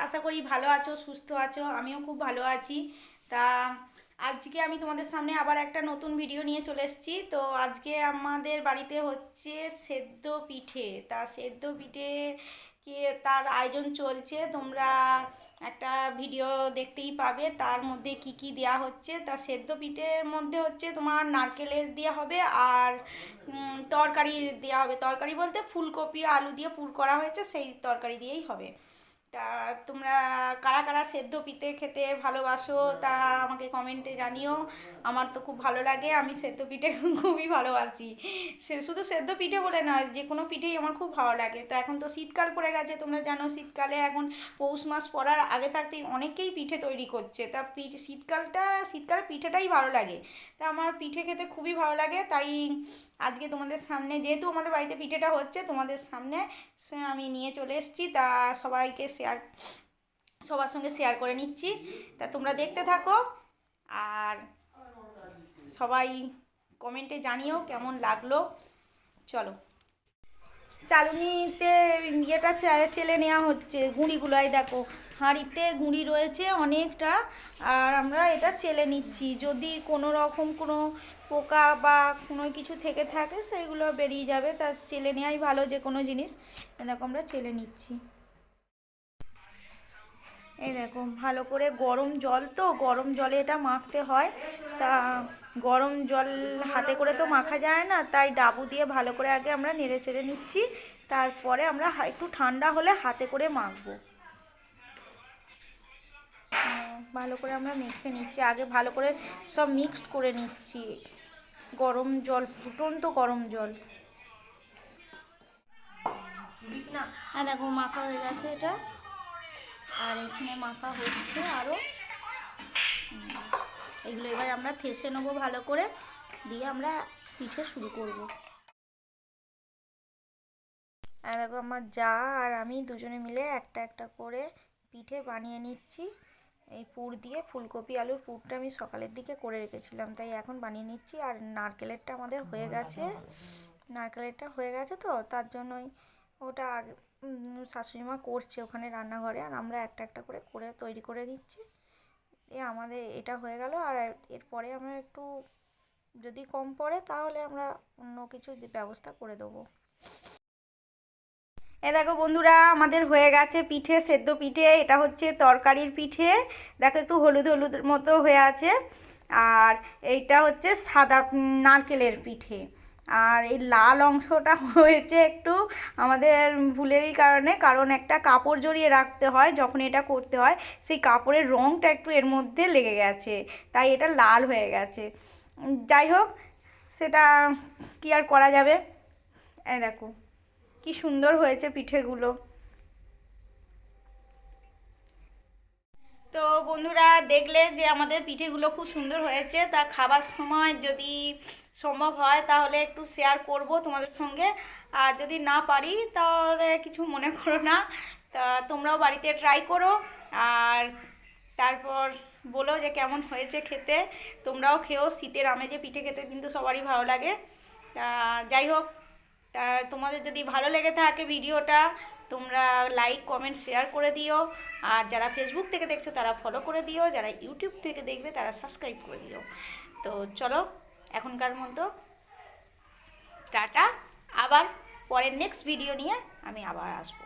আশা করি ভালো আছো, সুস্থ আছো। আমিও খুব ভালো আছি। তা আজকে আমি তোমাদের সামনে আবার একটা নতুন ভিডিও নিয়ে চলে এসেছি। তো আজকে আমাদের বাড়িতে হচ্ছে সেদ্ধ পিঠে। তা সেদ্ধ পিঠে কি তার আয়োজন চলছে, তোমরা একটা ভিডিও দেখতেই পাবে তার মধ্যে কি কি দেওয়া হচ্ছে। তা সেদ্ধ পিঠের মধ্যে হচ্ছে তোমার নারকেলের দেওয়া হবে আর তরকারি দেওয়া হবে। তরকারি বলতে ফুলকপি আলু দিয়ে পুর করা হয়েছে, সেই তরকারি দিয়েই হবে। তা তোমরা কারা কারা সেদ্ধ পিঠে খেতে ভালোবাসো তা আমাকে কমেন্টে জানিও। আমার তো খুব ভালো লাগে, আমি সেদ্ধ পিঠে খুবই ভালোবাসি। সে শুধু সেদ্ধ পিঠে বলে নয়, যে কোনো পিঠেই আমার খুব ভালো লাগে। তো এখন তো শীতকাল পড়ে গেছে, তোমরা জানো শীতকালে এখন পৌষ মাস পড়ার আগে থাকতেই অনেকেই পিঠে তৈরি করছে। তা শীতকালে পিঠেটাই ভালো লাগে। তা আমার পিঠে খেতে খুবই ভালো লাগে, তাই আজকে তোমাদের সামনে, যেহেতু আমাদের বাড়িতে পিঠেটা হচ্ছে, তোমাদের সামনে আমি নিয়ে চলে এসেছি। তা সবার সঙ্গে শেয়ার করে নিচ্ছি। তা তোমরা দেখতে থাকো আর সবাই কমেন্টে জানিও কেমন লাগলো। চলো, চালুনিতে ইয়েটা চেলে নেওয়া হচ্ছে গুঁড়িগুলো। এই দেখো, হাঁড়িতে গুঁড়ি রয়েছে অনেকটা, আর আমরা এটা চেলে নিচ্ছি। যদি কোনো রকম কোনো পোকা বা কোনো কিছু থেকে থাকে সেগুলো বেরিয়ে যাবে। তা চেলে নেওয়াই ভালো যে কোনো জিনিস। দেখো আমরা চেলে নিচ্ছি। এই দেখো, ভালো করে গরম জল, তো গরম জলে এটা মাখতে হয়। তা গরম জল হাতে করে তো মাখা যায় না, তাই ডাবু দিয়ে ভালো করে আগে আমরা নেড়ে চেড়ে নিচ্ছি। তারপরে আমরা একটু ঠান্ডা হলে হাতে করে মাখবো। ভালো করে আমরা মেখে নিচ্ছি, আগে ভালো করে সব মিক্সড করে নিচ্ছি। গরম জল, ফুটন্ত গরম জল। হ্যাঁ দেখো, মাখা হয়ে গেছে এটা, আর এখানে মাখা হচ্ছে আরও। এগুলো এবার আমরা থেসে নেবো ভালো করে, দিয়ে আমরা পিঠে শুরু করব। আর দেখো, আমার যা আর আমি দুজনে মিলে একটা একটা করে পিঠে বানিয়ে নিচ্ছি। এই পুর দিয়ে, ফুলকপি আলুর পুরটা আমি সকালের দিকে করে রেখেছিলাম, তাই এখন বানিয়ে নিচ্ছি। আর নারকেলেরটা আমাদের হয়ে গেছে, নারকেলেরটা হয়ে গেছে, তো তার জন্যই ওটা আগে শাশুড়ি মা করছে ওখানে রান্নাঘরে, আর আমরা একটা একটা করে করে তৈরি করে দিচ্ছি। আমাদের এটা হয়ে গেল, আর এরপরে আমরা একটু যদি কম পড়ে তাহলে আমরা অন্য কিছু ব্যবস্থা করে দেবো। এ দেখো বন্ধুরা, আমাদের হয়ে গেছে পিঠে, সেদ্ধ পিঠে। এটা হচ্ছে তরকারির পিঠে, দেখো একটু হলুদ হলুদ মতো হয়ে আছে। আর এইটা হচ্ছে সাদা নারকেলের পিঠে। আর এই লাল অংশটা হয়েছে একটু আমাদের ভুলেরই কারণে, কারণ একটা কাপড় জড়িয়ে রাখতে হয় যখন এটা করতে হয়, সেই কাপড়ের রঙটা একটু এর মধ্যে লেগে গেছে, তাই এটা লাল হয়ে গেছে। যাই হোক, সেটা কি আর করা যাবে। এই দেখো কি সুন্দর হয়েছে পিঠেগুলো। তো বন্ধুরা, দেখলে যে আমাদের পিঠেগুলো খুব সুন্দর হয়েছে। তা খাবার সময় যদি সম্ভব হয় তাহলে একটু শেয়ার করব তোমাদের সঙ্গে, আর যদি না পারি তাহলে কিছু মনে করো না। তা তোমরাও বাড়িতে ট্রাই করো, আর তারপর বলো যে কেমন হয়েছে খেতে। তোমরাও খেও, শীতের আমেজে পিঠে খেতে কিন্তু সবারই ভালো লাগে। তা যাই হোক, তা তোমাদের যদি ভালো লেগে থাকে ভিডিওটা, তোমরা লাইক কমেন্ট শেয়ার করে দিও। আর যারা ফেসবুক থেকে দেখছো তারা ফলো করে দিও, যারা ইউটিউব থেকে দেখবে তারা সাবস্ক্রাইব করে দিও। তো চলো, এখনকার মতো টাটা। আবার পরের নেক্সট ভিডিও নিয়ে আমি আবার আসবো।